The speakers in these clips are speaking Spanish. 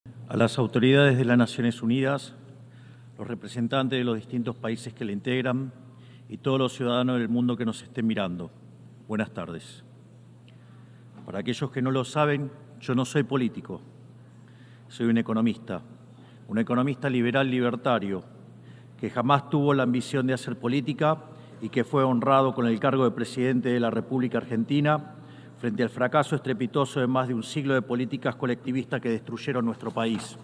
A las autoridades de las Naciones Unidas, los representantes de los distintos países que la integran y todos los ciudadanos del mundo que nos estén mirando, buenas tardes. Para aquellos que no lo saben, yo no soy político, soy un economista liberal libertario, que jamás tuvo la ambición de hacer política y que fue honrado con el cargo de presidente de la República Argentina frente al fracaso estrepitoso de más de un siglo de políticas colectivistas que destruyeron nuestro país.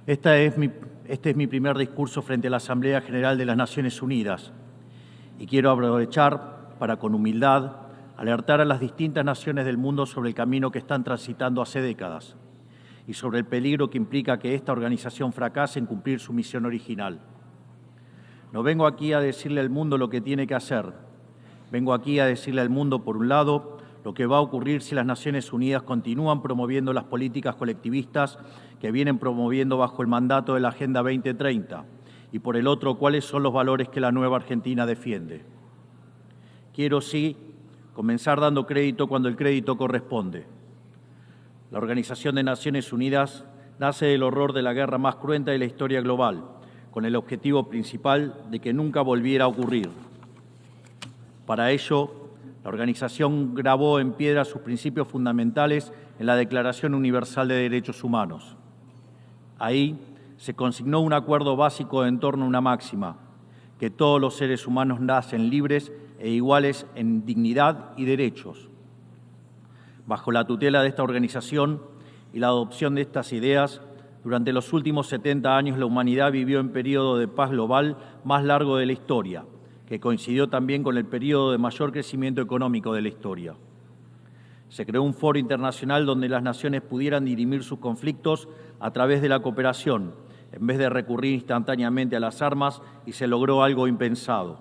Este es mi primer discurso frente a la Asamblea General de las Naciones Unidas y quiero aprovechar para, con humildad, alertar a las distintas naciones del mundo sobre el camino que están transitando hace décadas y sobre el peligro que implica que esta organización fracase en cumplir su misión original. No vengo aquí a decirle al mundo lo que tiene que hacer. Vengo aquí a decirle al mundo, por un lado, lo que va a ocurrir si las Naciones Unidas continúan promoviendo las políticas colectivistas que vienen promoviendo bajo el mandato de la Agenda 2030, y por el otro, cuáles son los valores que la nueva Argentina defiende. Quiero, sí, comenzar dando crédito cuando el crédito corresponde. La Organización de Naciones Unidas nace del horror de la guerra más cruenta de la historia global, con el objetivo principal de que nunca volviera a ocurrir. Para ello, la organización grabó en piedra sus principios fundamentales en la Declaración Universal de Derechos Humanos. Ahí se consignó un acuerdo básico en torno a una máxima, que todos los seres humanos nacen libres e iguales en dignidad y derechos. Bajo la tutela de esta organización y la adopción de estas ideas, durante los últimos 70 años la humanidad vivió en periodo de paz global más largo de la historia, que coincidió también con el periodo de mayor crecimiento económico de la historia. Se creó un foro internacional donde las naciones pudieran dirimir sus conflictos a través de la cooperación, en vez de recurrir instantáneamente a las armas, y se logró algo impensado: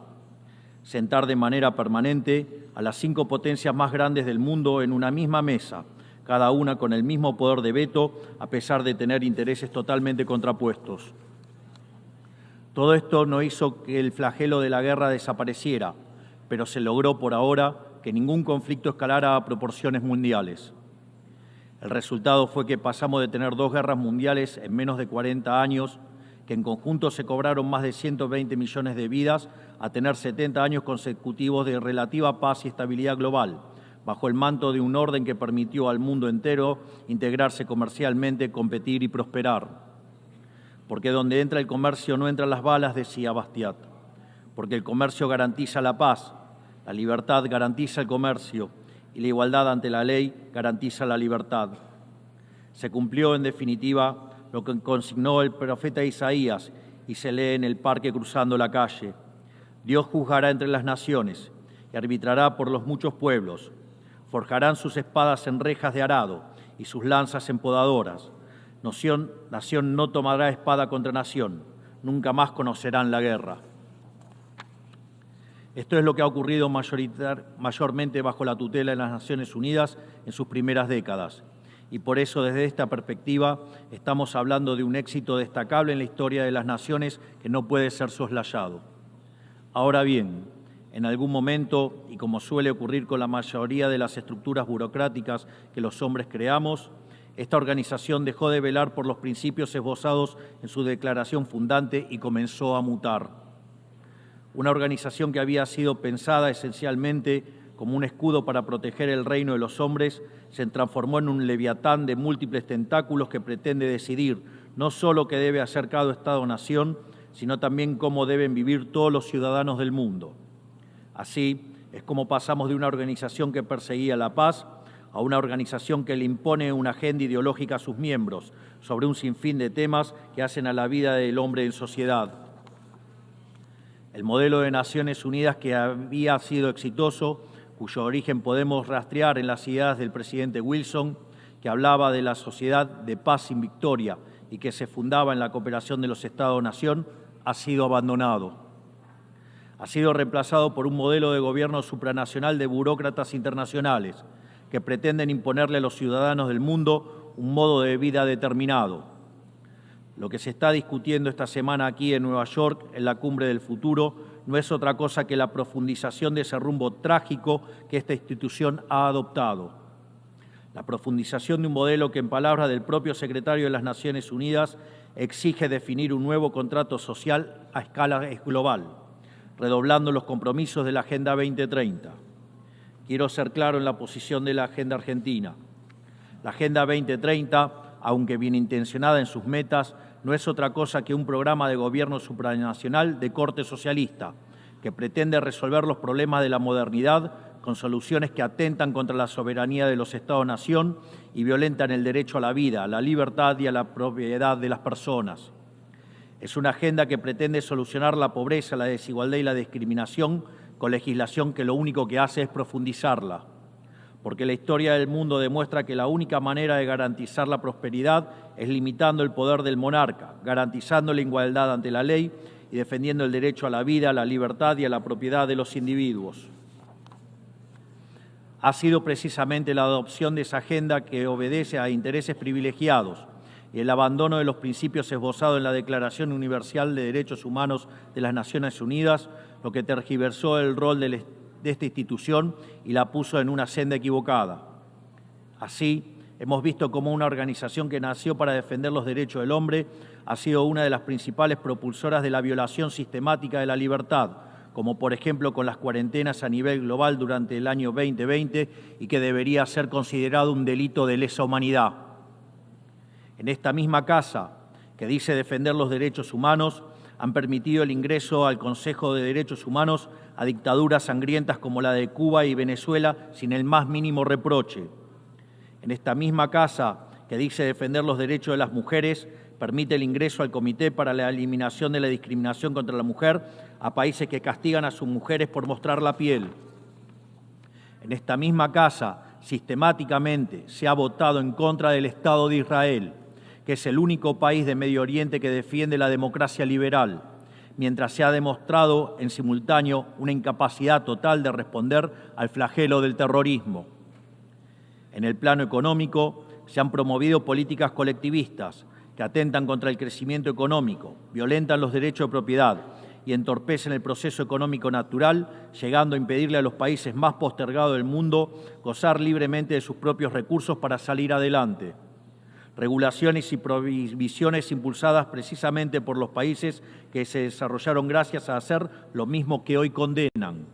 sentar de manera permanente a las 5 potencias más grandes del mundo en una misma mesa, cada una con el mismo poder de veto, a pesar de tener intereses totalmente contrapuestos. Todo esto no hizo que el flagelo de la guerra desapareciera, pero se logró por ahora que ningún conflicto escalara a proporciones mundiales. El resultado fue que pasamos de tener 2 guerras mundiales en menos de 40 años, que en conjunto se cobraron más de 120 millones de vidas, a tener 70 años consecutivos de relativa paz y estabilidad global, bajo el manto de un orden que permitió al mundo entero integrarse comercialmente, competir y prosperar. Porque donde entra el comercio no entran las balas, decía Bastiat. Porque el comercio garantiza la paz, la libertad garantiza el comercio y la igualdad ante la ley garantiza la libertad. Se cumplió, en definitiva, lo que consignó el profeta Isaías y se lee en el parque cruzando la calle. Dios juzgará entre las naciones y arbitrará por los muchos pueblos. Forjarán sus espadas en rejas de arado y sus lanzas en podadoras. Nación no tomará espada contra nación, nunca más conocerán la guerra. Esto es lo que ha ocurrido mayormente bajo la tutela de las Naciones Unidas en sus primeras décadas. Y por eso, desde esta perspectiva, estamos hablando de un éxito destacable en la historia de las naciones que no puede ser soslayado. Ahora bien, en algún momento, y como suele ocurrir con la mayoría de las estructuras burocráticas que los hombres creamos, esta organización dejó de velar por los principios esbozados en su declaración fundante y comenzó a mutar. Una organización que había sido pensada esencialmente como un escudo para proteger el reino de los hombres se transformó en un leviatán de múltiples tentáculos que pretende decidir no solo qué debe hacer cada Estado-nación, sino también cómo deben vivir todos los ciudadanos del mundo. Así es como pasamos de una organización que perseguía la paz a una organización que le impone una agenda ideológica a sus miembros sobre un sinfín de temas que hacen a la vida del hombre en sociedad. El modelo de Naciones Unidas, que había sido exitoso, cuyo origen podemos rastrear en las ideas del presidente Wilson, que hablaba de la sociedad de paz sin victoria y que se fundaba en la cooperación de los Estados-nación, ha sido abandonado. Ha sido reemplazado por un modelo de gobierno supranacional de burócratas internacionales, que pretenden imponerle a los ciudadanos del mundo un modo de vida determinado. Lo que se está discutiendo esta semana aquí en Nueva York, en la Cumbre del Futuro, no es otra cosa que la profundización de ese rumbo trágico que esta institución ha adoptado. La profundización de un modelo que, en palabras del propio secretario de las Naciones Unidas, exige definir un nuevo contrato social a escala global, redoblando los compromisos de la Agenda 2030. Quiero ser claro en la posición de la Agenda Argentina. La Agenda 2030, aunque bien intencionada en sus metas, no es otra cosa que un programa de gobierno supranacional de corte socialista, que pretende resolver los problemas de la modernidad con soluciones que atentan contra la soberanía de los Estados-nación y violentan el derecho a la vida, a la libertad y a la propiedad de las personas. Es una agenda que pretende solucionar la pobreza, la desigualdad y la discriminación con legislación que lo único que hace es profundizarla. Porque la historia del mundo demuestra que la única manera de garantizar la prosperidad es limitando el poder del monarca, garantizando la igualdad ante la ley y defendiendo el derecho a la vida, a la libertad y a la propiedad de los individuos. Ha sido precisamente la adopción de esa agenda que obedece a intereses privilegiados y el abandono de los principios esbozados en la Declaración Universal de Derechos Humanos de las Naciones Unidas lo que tergiversó el rol de esta institución y la puso en una senda equivocada. Así, hemos visto cómo una organización que nació para defender los derechos del hombre ha sido una de las principales propulsoras de la violación sistemática de la libertad, como por ejemplo con las cuarentenas a nivel global durante el año 2020 y que debería ser considerado un delito de lesa humanidad. En esta misma casa, que dice defender los derechos humanos, han permitido el ingreso al Consejo de Derechos Humanos a dictaduras sangrientas como la de Cuba y Venezuela sin el más mínimo reproche. En esta misma casa, que dice defender los derechos de las mujeres, permite el ingreso al Comité para la Eliminación de la Discriminación contra la Mujer a países que castigan a sus mujeres por mostrar la piel. En esta misma casa, sistemáticamente, se ha votado en contra del Estado de Israel, que es el único país de Medio Oriente que defiende la democracia liberal, mientras se ha demostrado en simultáneo una incapacidad total de responder al flagelo del terrorismo. En el plano económico, se han promovido políticas colectivistas que atentan contra el crecimiento económico, violentan los derechos de propiedad y entorpecen el proceso económico natural, llegando a impedirle a los países más postergados del mundo gozar libremente de sus propios recursos para salir adelante. Regulaciones y prohibiciones impulsadas precisamente por los países que se desarrollaron gracias a hacer lo mismo que hoy condenan.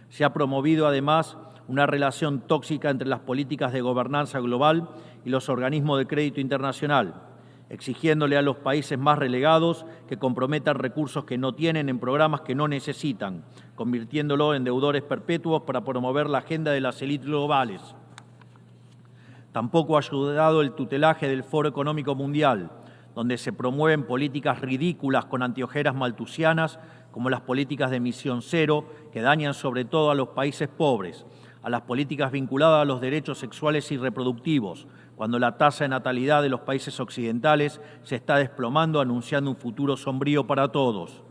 Se ha promovido además una relación tóxica entre las políticas de gobernanza global y los organismos de crédito internacional, exigiéndole a los países más relegados que comprometan recursos que no tienen en programas que no necesitan, convirtiéndolo en deudores perpetuos para promover la agenda de las élites globales. Tampoco ha ayudado el tutelaje del Foro Económico Mundial, donde se promueven políticas ridículas con anteojeras maltusianas, como las políticas de emisión cero, que dañan sobre todo a los países pobres, a las políticas vinculadas a los derechos sexuales y reproductivos, cuando la tasa de natalidad de los países occidentales se está desplomando, anunciando un futuro sombrío para todos.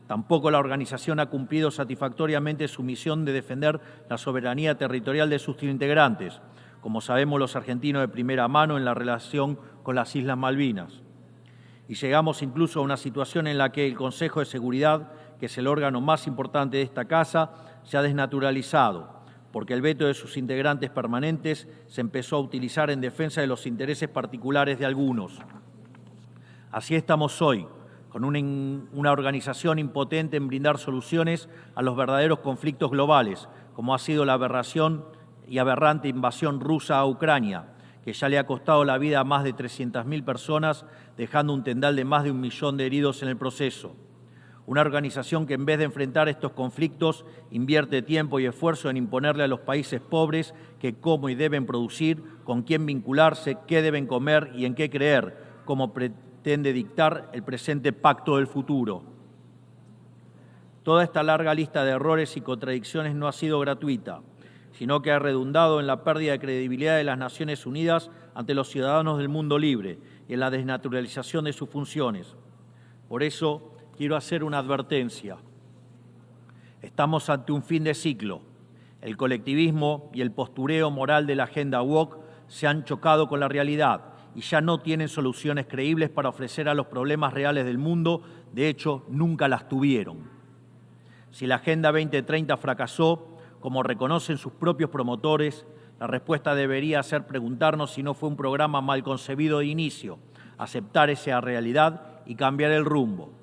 Tampoco la organización ha cumplido satisfactoriamente su misión de defender la soberanía territorial de sus integrantes, como sabemos los argentinos de primera mano en la relación con las Islas Malvinas. Y llegamos incluso a una situación en la que el Consejo de Seguridad, que es el órgano más importante de esta casa, se ha desnaturalizado, porque el veto de sus integrantes permanentes se empezó a utilizar en defensa de los intereses particulares de algunos. Así estamos hoy, con una organización impotente en brindar soluciones a los verdaderos conflictos globales, como ha sido la aberración y aberrante invasión rusa a Ucrania, que ya le ha costado la vida a más de 300.000 personas, dejando un tendal de más de 1 millón de heridos en el proceso. Una organización que en vez de enfrentar estos conflictos invierte tiempo y esfuerzo en imponerle a los países pobres que cómo y deben producir, con quién vincularse, qué deben comer y en qué creer, como pretende dictar el presente pacto del futuro. Toda esta larga lista de errores y contradicciones no ha sido gratuita, sino que ha redundado en la pérdida de credibilidad de las Naciones Unidas ante los ciudadanos del mundo libre y en la desnaturalización de sus funciones. Por eso, quiero hacer una advertencia. Estamos ante un fin de ciclo. El colectivismo y el postureo moral de la agenda woke se han chocado con la realidad y ya no tienen soluciones creíbles para ofrecer a los problemas reales del mundo. De hecho, nunca las tuvieron. Si la Agenda 2030 fracasó, como reconocen sus propios promotores, La respuesta debería ser preguntarnos si no fue un programa mal concebido de inicio, aceptar esa realidad y cambiar el rumbo.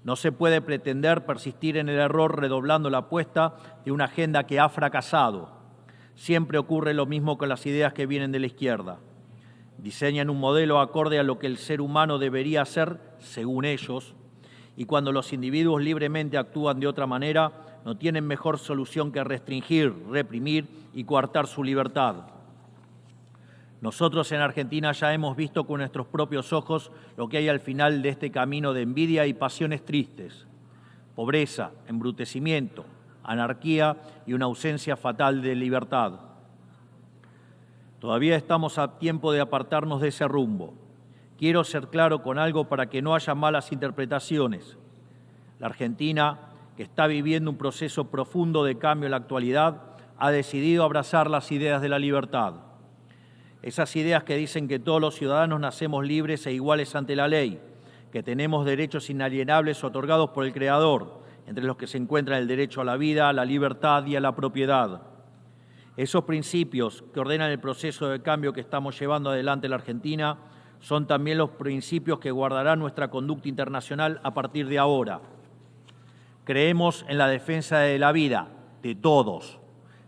No se puede pretender persistir en el error redoblando la apuesta de una agenda que ha fracasado. Siempre ocurre lo mismo con las ideas que vienen de la izquierda. Diseñan un modelo acorde a lo que el ser humano debería hacer, según ellos, y cuando los individuos libremente actúan de otra manera, no tienen mejor solución que restringir, reprimir y coartar su libertad. Nosotros en Argentina ya hemos visto con nuestros propios ojos lo que hay al final de este camino de envidia y pasiones tristes. Pobreza, embrutecimiento, anarquía y una ausencia fatal de libertad. Todavía estamos a tiempo de apartarnos de ese rumbo. Quiero ser claro con algo para que no haya malas interpretaciones. La Argentina, que está viviendo un proceso profundo de cambio en la actualidad, ha decidido abrazar las ideas de la libertad. Esas ideas que dicen que todos los ciudadanos nacemos libres e iguales ante la ley, que tenemos derechos inalienables otorgados por el Creador, entre los que se encuentran el derecho a la vida, a la libertad y a la propiedad. Esos principios que ordenan el proceso de cambio que estamos llevando adelante en la Argentina son también los principios que guardarán nuestra conducta internacional a partir de ahora. Creemos en la defensa de la vida de todos.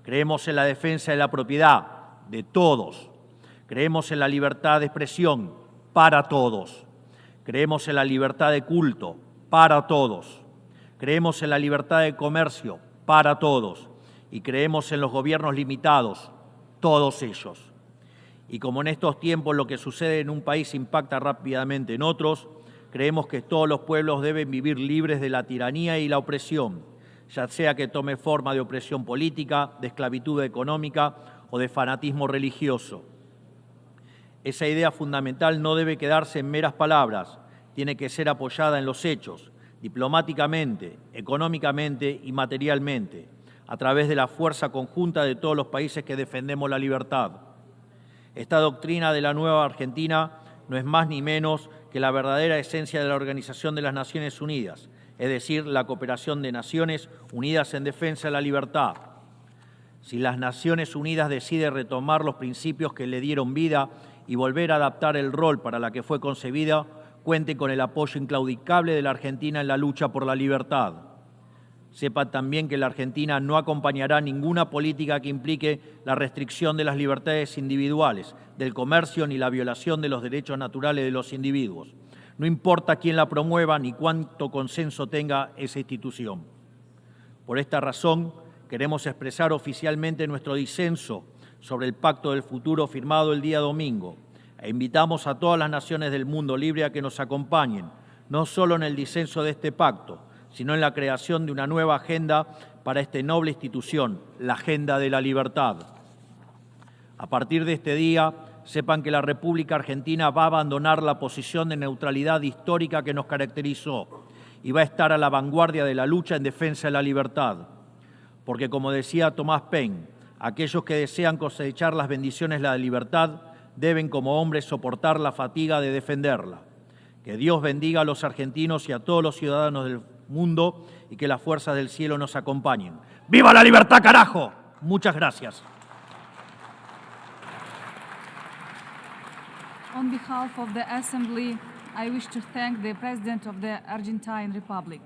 Creemos en la defensa de la propiedad de todos. Creemos en la libertad de expresión para todos. Creemos en la libertad de culto para todos. Creemos en la libertad de comercio para todos. Y creemos en los gobiernos limitados, todos ellos. Y como en estos tiempos lo que sucede en un país impacta rápidamente en otros, creemos que todos los pueblos deben vivir libres de la tiranía y la opresión, ya sea que tome forma de opresión política, de esclavitud económica o de fanatismo religioso. Esa idea fundamental no debe quedarse en meras palabras, tiene que ser apoyada en los hechos, diplomáticamente, económicamente y materialmente, a través de la fuerza conjunta de todos los países que defendemos la libertad. Esta doctrina de la nueva Argentina no es más ni menos que la verdadera esencia de la Organización de las Naciones Unidas, es decir, la cooperación de naciones unidas en defensa de la libertad. Si las Naciones Unidas deciden retomar los principios que le dieron vida y volver a adaptar el rol para la que fue concebida, cuente con el apoyo inclaudicable de la Argentina en la lucha por la libertad. Sepan también que la Argentina no acompañará ninguna política que implique la restricción de las libertades individuales, del comercio ni la violación de los derechos naturales de los individuos. No importa quién la promueva ni cuánto consenso tenga esa institución. Por esta razón, queremos expresar oficialmente nuestro disenso sobre el Pacto del Futuro firmado el día domingo e invitamos a todas las naciones del mundo libre a que nos acompañen, no solo en el disenso de este pacto, sino en la creación de una nueva agenda para esta noble institución, la agenda de la libertad. A partir de este día, sepan que la República Argentina va a abandonar la posición de neutralidad histórica que nos caracterizó y va a estar a la vanguardia de la lucha en defensa de la libertad. Porque, como decía Tomás Paine, aquellos que desean cosechar las bendiciones de la libertad deben como hombres soportar la fatiga de defenderla. Que Dios bendiga a los argentinos y a todos los ciudadanos del mundo y que las fuerzas del cielo nos acompañen. ¡Viva la libertad, carajo! Muchas gracias. On behalf of the Assembly, I wish to thank the President of the Argentine Republic.